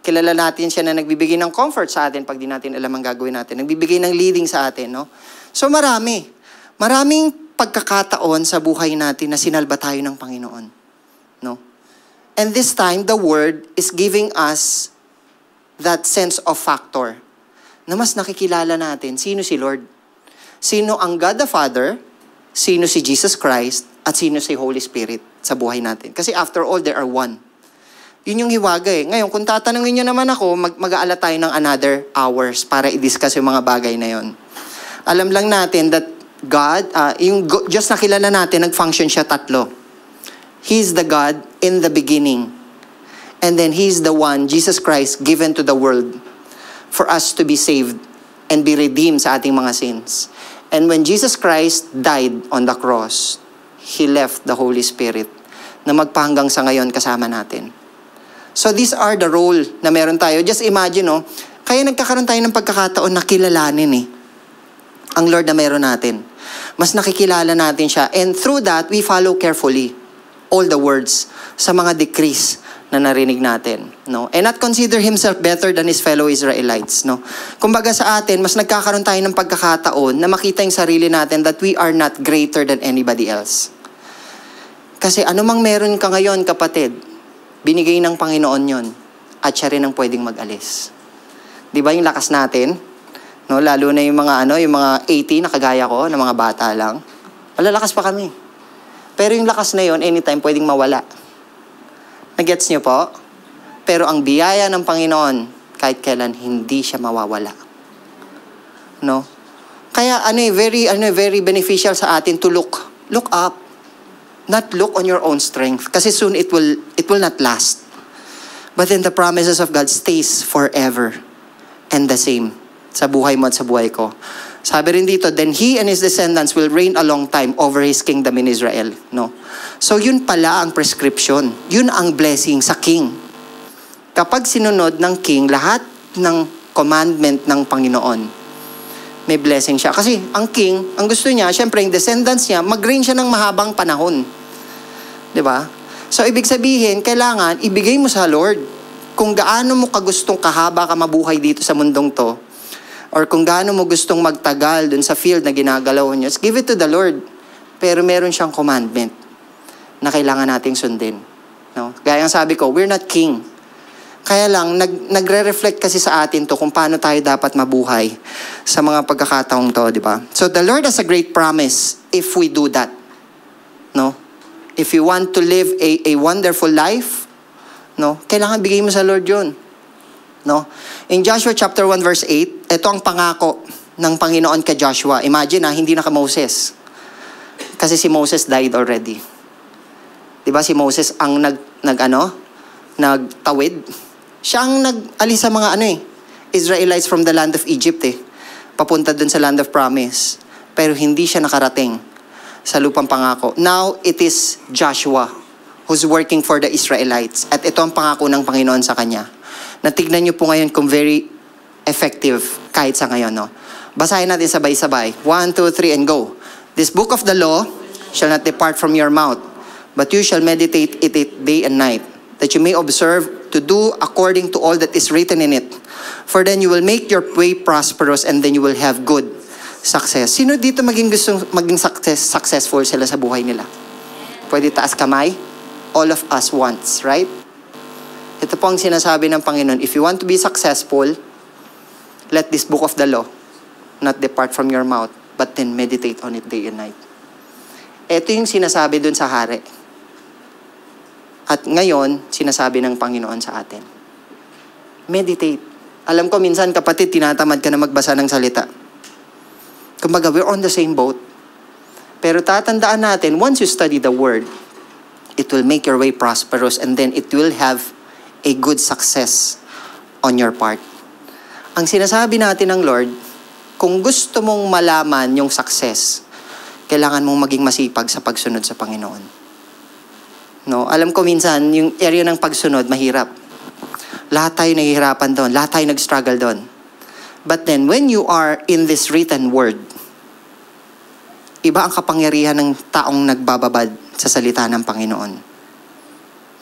Kilala natin siya na nagbibigay ng comfort sa atin pag di natin alam ang gagawin natin. Nagbibigay ng leading sa atin, no? So maraming pagkakataon sa buhay natin na sinalba tayo ng Panginoon, no? And this time, the Word is giving us that sense of factor na mas nakikilala natin sino si Lord. Sino ang God the Father, sino si Jesus Christ, at sino si Holy Spirit sa buhay natin. Kasi after all, they are one. Yun yung hiwaga eh. Ngayon, kung tatanungin nyo naman ako, mag-aala tayo ng another hours para i-discuss yung mga bagay na yon. Alam lang natin that God, yung Diyos na kilala natin, nag-function siya tatlo. He's the God in the beginning. And then He's the one, Jesus Christ, given to the world for us to be saved and be redeemed sa ating mga sins. And when Jesus Christ died on the cross, He left the Holy Spirit na magpahanggang sa ngayon kasama natin. So these are the role na meron tayo. Just imagine, no? Kaya nagkakaroon tayo ng pagkakataon na kilalanin ang Lord na meron natin. Mas nakikilala natin siya. And through that, we follow carefully all the words sa mga decrees na narinig natin, no? And not consider himself better than his fellow Israelites, no? Kumbaga sa atin, mas nagkakaroon tayo ng pagkakataon na makita yung sarili natin that we are not greater than anybody else. Kasi anumang meron ka ngayon, kapatid, binigay ng Panginoon yon, at siya rin ang pwedeng mag-alis. Di ba yung lakas natin? No, lalo na yung mga yung mga 80 na kagaya ko, na mga bata lang. Malalakas pa kami. Pero yung lakas na yon, anytime pwedeng mawala. Nagets niyo po? Pero ang biyaya ng Panginoon, kahit kailan, hindi siya mawawala. No? Kaya very beneficial sa atin to look up. Not look on your own strength. Kasi soon it will not last. But then the promises of God stays forever and the same sa buhay mo at sa buhay ko. Sabi rin dito, then he and his descendants will reign a long time over his kingdom in Israel. No? So yun pala ang prescription. Yun ang blessing sa king. Kapag sinunod ng king lahat ng commandment ng Panginoon, may blessing siya. Kasi ang king, ang gusto niya, syempre yung descendants niya, mag-reign siya ng mahabang panahon. Diba? So ibig sabihin, kailangan ibigay mo sa Lord kung gaano mo kagustong kahaba ka mabuhay dito sa mundong to, or kung gaano mo gustong magtagal dun sa field na ginagalaw niyo, give it to the Lord. Pero meron siyang commandment na kailangan nating sundin. No? Gaya ang sabi ko, we're not king. Kaya lang, nagre-reflect kasi sa atin to kung paano tayo dapat mabuhay sa mga pagkakataong to, di ba? So the Lord has a great promise if we do that. No? If you want to live a wonderful life, no? Kailangan bigay mo sa Lord yun. No? In Joshua chapter 1 verse 8, ito ang pangako ng Panginoon kay Joshua. Imagine hindi na ka Moses. Kasi si Moses died already. 'Di ba si Moses ang nagtawid. Siya ang nag-alis sa mga Israelites from the land of Egypt papunta dun sa land of promise. pero hindi siya nakarating sa lupang pangako. Now, it is Joshua who's working for the Israelites. At ito ang pangako ng Panginoon sa kanya. Natignan niyo po ngayon kung very effective kahit sa ngayon. No? Basahin natin sabay-sabay. 1, 2, 3, and go. This book of the law shall not depart from your mouth, but you shall meditate it day and night, that you may observe to do according to all that is written in it. For then you will make your way prosperous, and then you will have good success. Sino dito gusto maging successful sila sa buhay nila? Pwede taas kamay? All of us wants, right? Ito po ang sinasabi ng Panginoon. If you want to be successful, let this book of the law not depart from your mouth, but then meditate on it day and night. Ito yung sinasabi dun sa hari. At ngayon, sinasabi ng Panginoon sa atin. Meditate. Alam ko minsan, kapatid, tinatamad ka na magbasa ng salita. Kumbaga, we're on the same boat. Pero tatandaan natin, once you study the Word, it will make your way prosperous, and then it will have a good success on your part. Ang sinasabi natin ng Lord, kung gusto mong malaman yung success, kailangan mong maging masipag sa pagsunod sa Panginoon. No? Alam ko minsan, yung area ng pagsunod, mahirap. Lahat tayo nahihirapan doon. Lahat tayo nag-struggle doon. But then, when you are in this written word, iba ang kapangyarihan ng taong nagbababad sa salita ng Panginoon.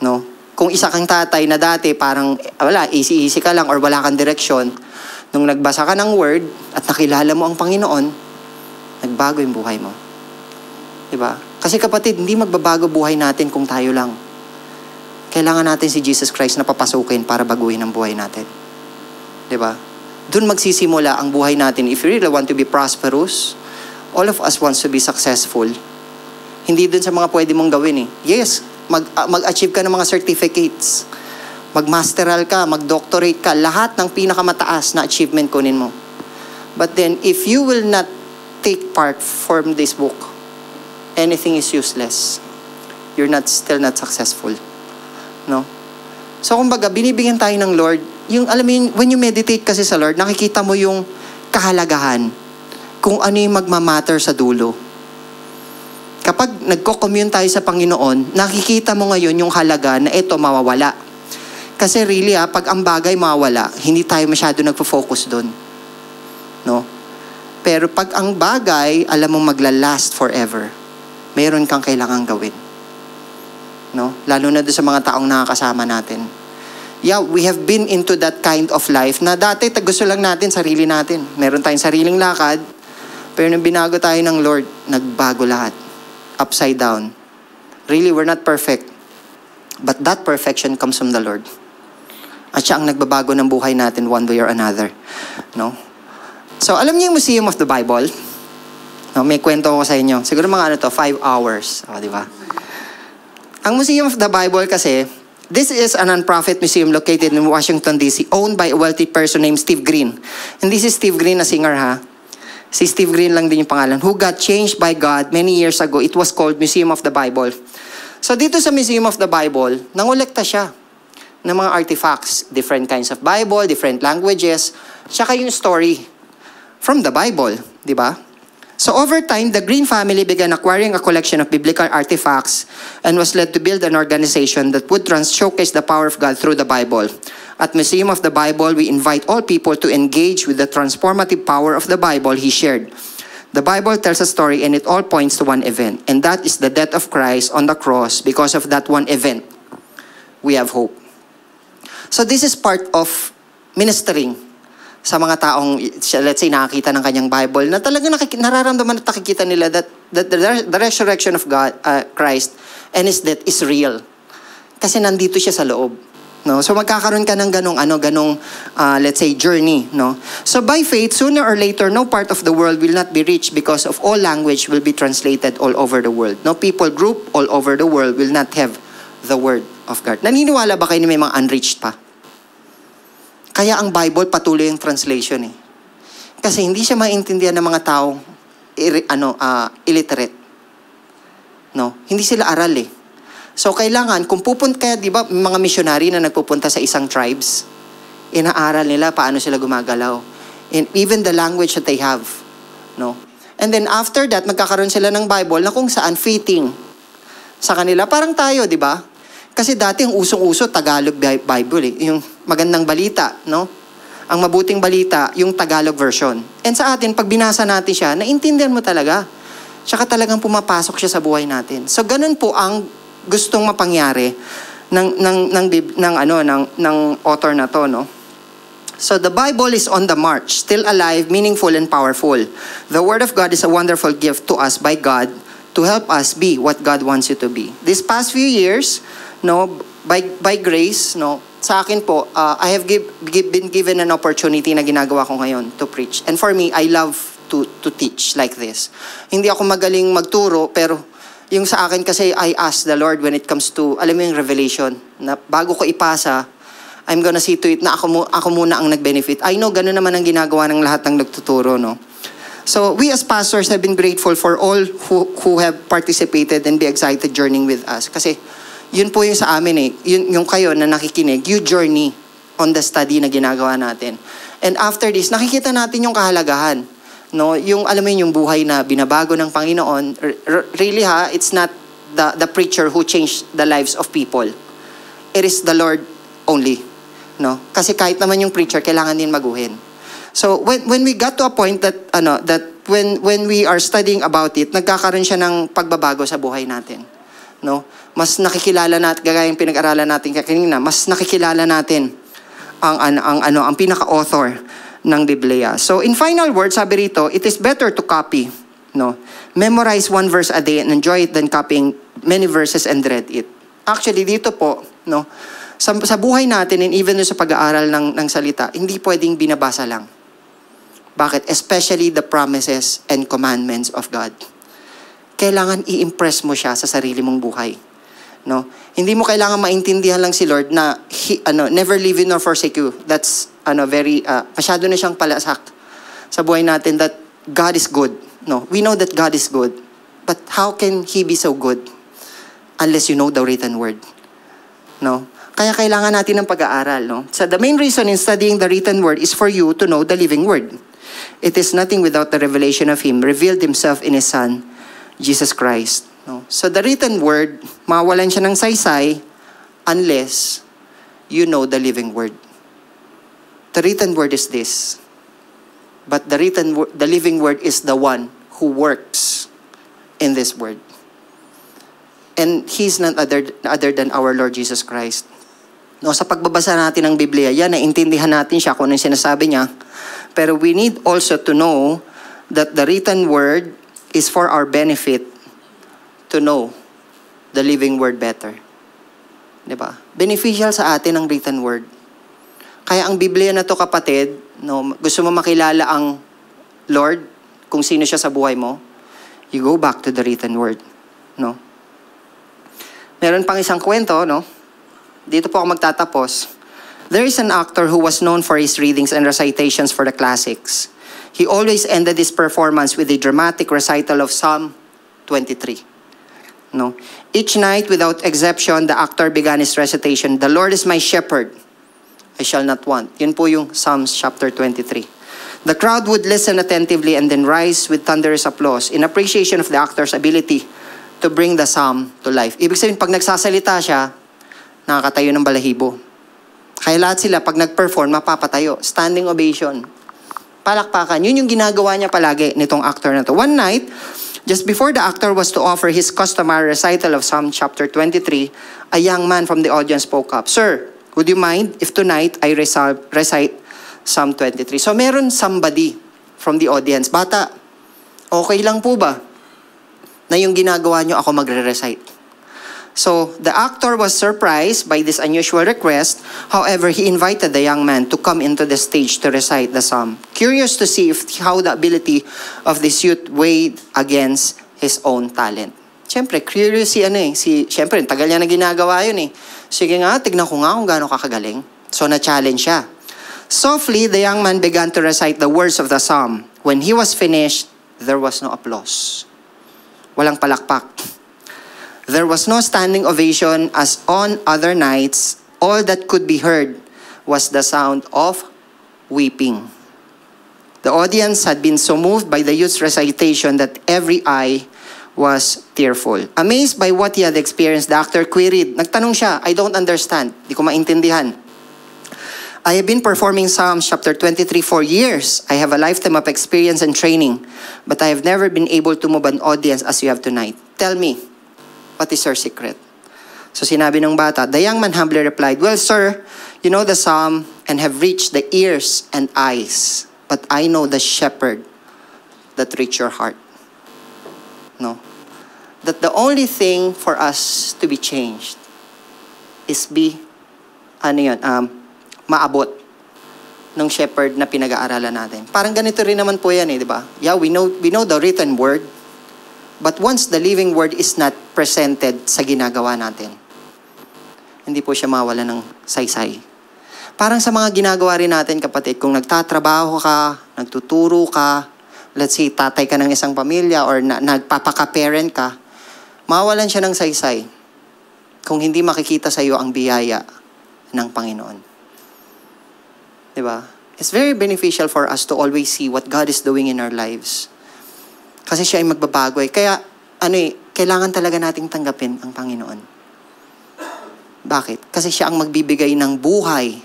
No? Kung isa kang tatay na dati, parang, wala, easy ka lang or wala kang direksyon, nung nagbasa ka ng word at nakilala mo ang Panginoon, nagbago yung buhay mo. Diba? Kasi kapatid, hindi magbabago buhay natin kung tayo lang. Kailangan natin si Jesus Christ na papasukin para baguhin ang buhay natin. Diba? Doon magsisimula ang buhay natin. If you really want to be prosperous, all of us wants to be successful. Hindi doon sa mga pwede mong gawin eh. Yes, mag-achieve ka ng mga certificates. Mag-masteral ka, mag-doctorate ka, lahat ng pinakamataas na achievement kunin mo. But then, if you will not take part from this book, anything is useless. You're still not successful. No? So, kumbaga, binibigyan tayo ng Lord, yung, alam mo yun, when you meditate kasi sa Lord, nakikita mo yung kahalagahan, kung ano yung magmamatter sa dulo. Kapag nagko-commune tayo sa Panginoon, nakikita mo ngayon yung halaga na ito mawawala. Kasi really pag ang bagay mawala, hindi tayo masyado nagpo-focus doon. No? Pero pag ang bagay, alam mong magla-last forever, mayroon kang kailangang gawin. No? Lalo na doon sa mga taong nakakasama natin. Yeah, we have been into that kind of life na dati gusto lang natin sarili natin. Meron tayong sariling lakad, pero nung binago tayo ng Lord, nagbago lahat. Upside down. Really, we're not perfect. But that perfection comes from the Lord. At siya ang nagbabago ng buhay natin one way or another. No? So, alam niyo yung Museum of the Bible? No, may kwento ko sa inyo. Siguro mga 5 hours. O, di ba? Ang Museum of the Bible kasi, this is a non-profit museum located in Washington, D.C., owned by a wealthy person named Steve Green. And this is Steve Green, na singer ha. Si Steve Green lang din yung pangalan. Who got changed by God many years ago. It was called Museum of the Bible. So dito sa Museum of the Bible, nangolekta siya ng mga artifacts. Different kinds of Bible, different languages. Tsaka yung story from the Bible. Di ba? So over time, the Green family began acquiring a collection of biblical artifacts and was led to build an organization that would showcase the power of God through the Bible. At Museum of the Bible, we invite all people to engage with the transformative power of the Bible he shared. The Bible tells a story and it all points to one event, and that is the death of Christ on the cross. Because of that one event, we have hope. So this is part of ministering sa mga taong, let's say, nakakita ng kanyang Bible, na talaga nararamdaman at nakikita nila that the resurrection of God, Christ and His death is real. Kasi nandito siya sa loob. No? So magkakaroon ka ng ganong let's say, journey. No? So by faith, sooner or later, no part of the world will not be reached because of all language will be translated all over the world. No people group all over the world will not have the word of God. Naniniwala ba kayo na may mga unreached pa? Kaya ang Bible patuloy yung translation eh. Kasi hindi siya maintindihan ng mga taong illiterate. No? Hindi sila aral eh. So kailangan, kung kaya di ba mga missionary na nagpupunta sa isang tribes, inaaral nila paano sila gumagalaw. And even the language that they have. No? And then after that, magkakaroon sila ng Bible na kung saan fitting sa kanila. Parang tayo, di ba? Kasi dati ang usong-uso, Tagalog Bible eh. Yung magandang balita, no? Ang mabuting balita, yung Tagalog version. And sa atin, pag binasa natin siya, naintindihan mo talaga. Tsaka talagang pumapasok siya sa buhay natin. So ganun po ang gustong mapangyari ng author na to, no? So the Bible is on the march, still alive, meaningful, and powerful. The Word of God is a wonderful gift to us by God to help us be what God wants you to be. These past few years, no, by grace, no, sa akin po, I have been given an opportunity na ginagawa ko ngayon to preach. And for me, I love to teach like this. Hindi ako magaling magturo, pero yung sa akin kasi, I ask the Lord when it comes to, alam mo yung revelation, na bago ko ipasa, I'm gonna see to it na ako muna ang nag-benefit. I know, gano'n naman ang ginagawa ng lahat ng nagtuturo, no? So, we as pastors have been grateful for all who have participated and be excited journeying with us. Kasi, yun po yung sa amin eh. Yung kayo na nakikinig, you journey on the study na ginagawa natin. And after this, nakikita natin yung kahalagahan. No, yung alam mo yung buhay na binabago ng Panginoon, really it's not the preacher who changed the lives of people. It is the Lord only, no? Kasi kahit naman yung preacher kailangan din maguhin. So when we got to a point that when we are studying about it, nagkakaroon siya ng pagbabago sa buhay natin, no? Mas nakikilala natin, gaya yung pinag-aralan natin kanina, mas nakikilala natin ang pinaka-author ng Biblia. So in final words, sabi rito, it is better to copy, no? Memorize one verse a day and enjoy it than copying many verses and dread it. Actually, dito po, no, sa buhay natin and even sa pag-aaral ng salita, hindi pwedeng binabasa lang. Bakit? Especially the promises and commandments of God. Kailangan i-impress mo siya sa sarili mong buhay. No? Hindi mo kailangan maintindihan lang si Lord na never leave you nor forsake you. That's masyado na siyang palasak sa buhay natin that God is good. No, we know that God is good. But how can He be so good unless you know the written word? No? Kaya kailangan natin ng pag-aaral, no? So the main reason in studying the written word is for you to know the living word. It is nothing without the revelation of Him, revealed Himself in His Son, Jesus Christ. No? So the written word, mawalan siya ng saysay unless you know the living word. The written word is this. But the living word is the one who works in this word. And He's none other than our Lord Jesus Christ. No, sa pagbabasa natin ng Biblia, yan, naintindihan natin siya kung ano yung sinasabi niya. Pero we need also to know that the written word is for our benefit to know the living word better. Diba? Beneficial sa atin ang written word. Kaya ang Biblia na to, kapatid, no, gusto mo makilala ang Lord, kung sino siya sa buhay mo, you go back to the written word. No? Meron pang isang kwento, no? Dito po ako magtatapos. There is an actor who was known for his readings and recitations for the classics. He always ended his performance with a dramatic recital of Psalm 23. No? Each night, without exception, the actor began his recitation, "The Lord is my shepherd, I shall not want." Yun po yung Psalms chapter 23. The crowd would listen attentively and then rise with thunderous applause in appreciation of the actor's ability to bring the psalm to life. Ibig sabihin, pag nagsasalita siya, nakakatayo ng balahibo. Kaya lahat sila, pag nag-perform, mapapatayo. Standing ovation. Palakpakan. Yun yung ginagawa niya palagi nitong actor na to. One night, just before the actor was to offer his customary recital of Psalm chapter 23, a young man from the audience spoke up, "Sir, would you mind if tonight I recite Psalm 23? So meron somebody from the audience, "Bata, okay lang po ba na yung ginagawa nyo ako magre-recite?" So the actor was surprised by this unusual request. However, he invited the young man to come into the stage to recite the psalm, curious to see how the ability of this youth weighed against his own talent. Siyempre, curious siyempre, tagal niya na ginagawa yun eh. Sige nga, tignan ko nga kung gaano kakagaling. So na-challenge siya. Softly, the young man began to recite the words of the psalm. When he was finished, there was no applause. Walang palakpak. There was no standing ovation as on other nights. All that could be heard was the sound of weeping. The audience had been so moved by the youth's recitation that every eye was tearful. Amazed by what he had experienced, the actor queried. Nagtanong siya, I don't understand. Di ko maintindihan. I have been performing Psalms chapter 23 for years. I have a lifetime of experience and training, but I have never been able to move an audience as you have tonight. Tell me, what is your secret? So sinabi ng bata, the young man humbly replied, well, sir, you know the psalm and have reached the ears and eyes, but I know the shepherd that reach your heart. No? That the only thing for us to be changed is maabot ng shepherd na pinag-aaralan natin. Parang ganito rin naman po yan di ba? Yeah, we know the written word, but once the living word is not presented sa ginagawa natin, hindi po siya mawala ng saysay. Parang sa mga ginagawa rin natin, kapatid, kung nagtatrabaho ka, nagtuturo ka, let's say, tatay ka ng isang pamilya or nagpapaka-parent ka, mawalan siya ng saysay kung hindi makikita sa iyo ang biyaya ng Panginoon. Diba? It's very beneficial for us to always see what God is doing in our lives. Kasi siya ay magbabago Kaya, kailangan talaga nating tanggapin ang Panginoon. Bakit? Kasi siya ang magbibigay ng buhay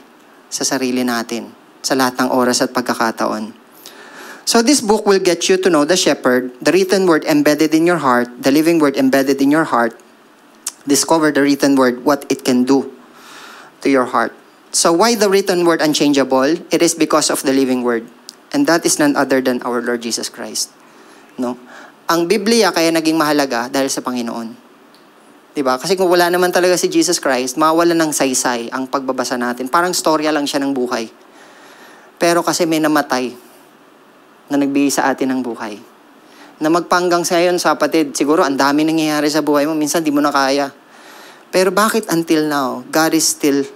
sa sarili natin sa lahat ng oras at pagkakataon. So this book will get you to know the shepherd, the written word embedded in your heart, the living word embedded in your heart. Discover the written word, what it can do to your heart. So why the written word unchangeable? It is because of the living word. And that is none other than our Lord Jesus Christ. No? Ang Biblia kaya naging mahalaga dahil sa Panginoon. Diba? Kasi kung wala naman talaga si Jesus Christ, mawala ng saysay ang pagbabasa natin. Parang storya lang siya ng buhay. Pero kasi may namatay na nagbigay sa atin ng buhay. Na magpanggang sa ngayon, sa kapatid, siguro ang dami nangyayari sa buhay mo, minsan di mo na kaya. Pero bakit until now, God is still,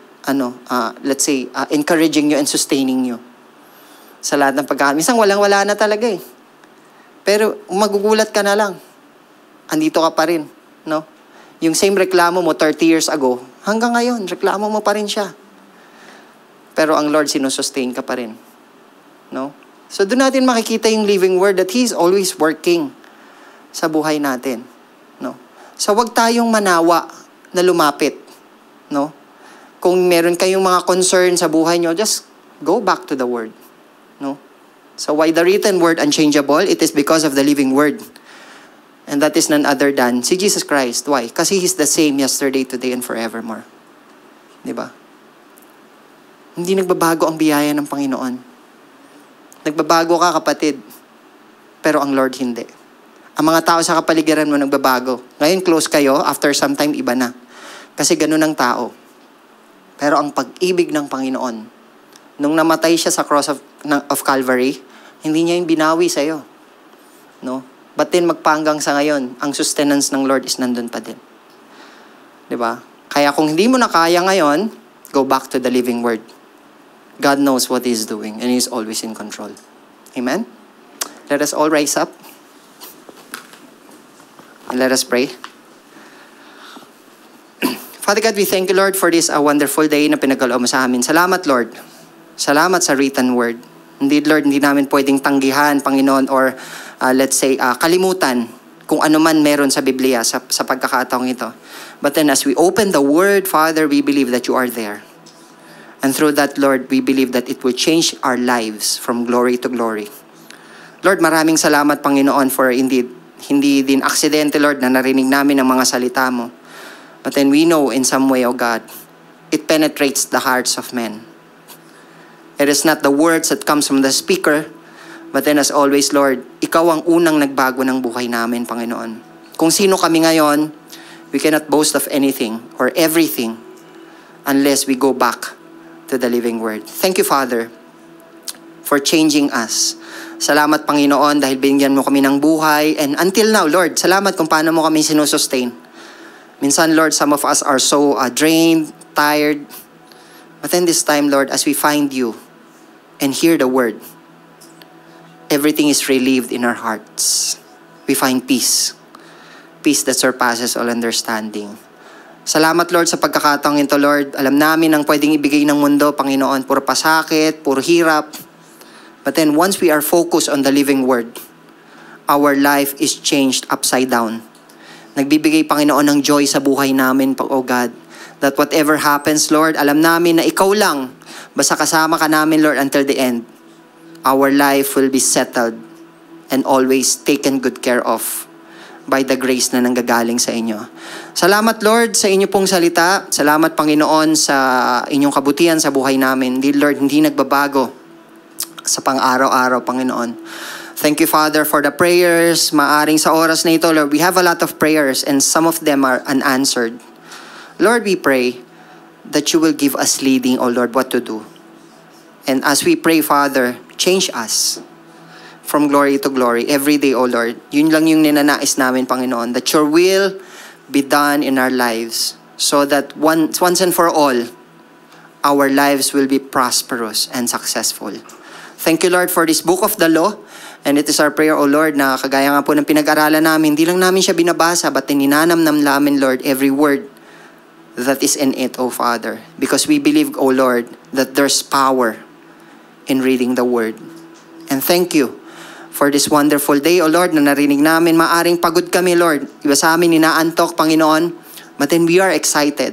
let's say, encouraging you and sustaining you sa lahat ng pagkakataon. Minsan walang-wala na talaga Pero magugulat ka na lang. Andito ka pa rin, no? Yung same reklamo mo 30 years ago, hanggang ngayon, reklamo mo pa rin siya. Pero ang Lord, sinusustain ka pa rin. No? So doon natin makikita yung living word that He is always working sa buhay natin. No? So wag tayong manawa na lumapit. No? Kung meron kayong mga concern sa buhay nyo, just go back to the word. No? So why the written word unchangeable? It is because of the living word. And that is none other than si Jesus Christ. Why? Kasi He's the same yesterday, today, and forevermore. Diba? Hindi nagbabago ang biyaya ng Panginoon. Nagbabago ka, kapatid. Pero ang Lord hindi. Ang mga tao sa kapaligiran mo nagbabago. Ngayon close kayo, after some time iba na. Kasi ganun ang tao. Pero ang pag-ibig ng Panginoon, nung namatay siya sa cross of Calvary, hindi niya yung binawi sa'yo. No? But then magpanggang sa ngayon, ang sustenance ng Lord is nandun pa din. Diba? Kaya kung hindi mo na kaya ngayon, go back to the living word. God knows what He's doing and He's always in control. Amen? Let us all rise up. And let us pray. Father God, we thank you, Lord, for this wonderful day na pinagkaloob mo sa amin. Salamat, Lord. Salamat sa written word. Indeed, Lord, hindi namin pwedeng tanggihan, Panginoon, or let's say, kalimutan kung ano man meron sa Biblia sa pagkakataong ito. But then as we open the Word, Father, we believe that you are there. And through that, Lord, we believe that it will change our lives from glory to glory. Lord, maraming salamat, Panginoon, for indeed, hindi din aksidente, Lord, na narinig namin ang mga salita mo. But then we know in some way, O God, it penetrates the hearts of men. It is not the words that comes from the speaker, but then as always, Lord, Ikaw ang unang nagbago ng buhay namin, Panginoon. Kung sino kami ngayon, we cannot boast of anything or everything unless we go back to the living word. Thank you, Father, for changing us. Salamat, Panginoon, dahil binigyan mo kami ng buhay. And until now, Lord, salamat kung paano mo kami sinusustain. Minsan, Lord, some of us are so drained, tired. But then this time, Lord, as we find you and hear the word, everything is relieved in our hearts. We find peace. Peace that surpasses all understanding. Salamat, Lord, sa pagkakataong ito, Lord. Alam namin ang pwedeng ibigay ng mundo, Panginoon. Puro pasakit, puro hirap. But then once we are focused on the living word, our life is changed upside down. Nagbibigay, Panginoon, ng joy sa buhay namin, O God. That whatever happens, Lord, alam namin na Ikaw lang. Basta kasama ka namin, Lord, until the end. Our life will be settled and always taken good care of by the grace na nanggagaling sa inyo. Salamat, Lord, sa inyo pong salita. Salamat, Panginoon, sa inyong kabutihan sa buhay namin. Lord, hindi nagbabago sa pang-araw-araw, Panginoon. Thank you, Father, for the prayers. Maaring sa oras na ito, Lord, we have a lot of prayers and some of them are unanswered. Lord, we pray that you will give us leading, O Lord, what to do. And as we pray, Father, change us from glory to glory every day, O Lord. Yun lang yung ninanais namin, Panginoon, that your will be done in our lives so that once and for all, our lives will be prosperous and successful. Thank you, Lord, for this book of the law. And it is our prayer, O Lord, na kagaya nga po ng pinag-aralan namin, hindi lang namin siya binabasa, but ninanamnam namin, Lord, every word that is in it, O Father. Because we believe, O Lord, that there's power in reading the word. And thank you for this wonderful day, O Lord, na narinig namin. Maaring pagod kami, Lord. Iba sa amin, inaantok, Panginoon. But then we are excited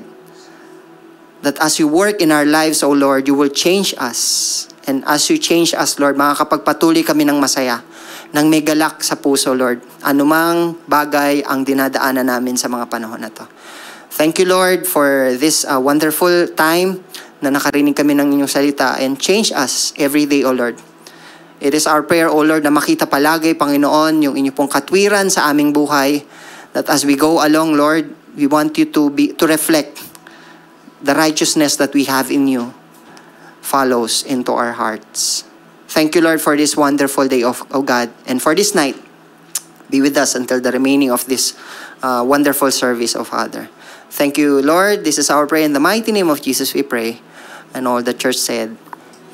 that as you work in our lives, O Lord, you will change us. And as you change us, Lord, makakapagpatuloy kami ng masaya, ng may galak sa puso, Lord. Anumang bagay ang dinadaanan namin sa mga panahon na to. Thank you, Lord, for this wonderful time na nakarinig kami ng inyong salita and change us every day, O Lord. It is our prayer, O Lord, na makita palagi, Panginoon, yung inyong pong katwiran sa aming buhay, that as we go along, Lord, we want you to reflect the righteousness that we have in you follows into our hearts. Thank you, Lord, for this wonderful day of God, and for this night. Be with us until the remaining of this wonderful service, O Father. Thank you, Lord. This is our prayer. In the mighty name of Jesus we pray. And all the church said,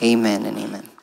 Amen and amen.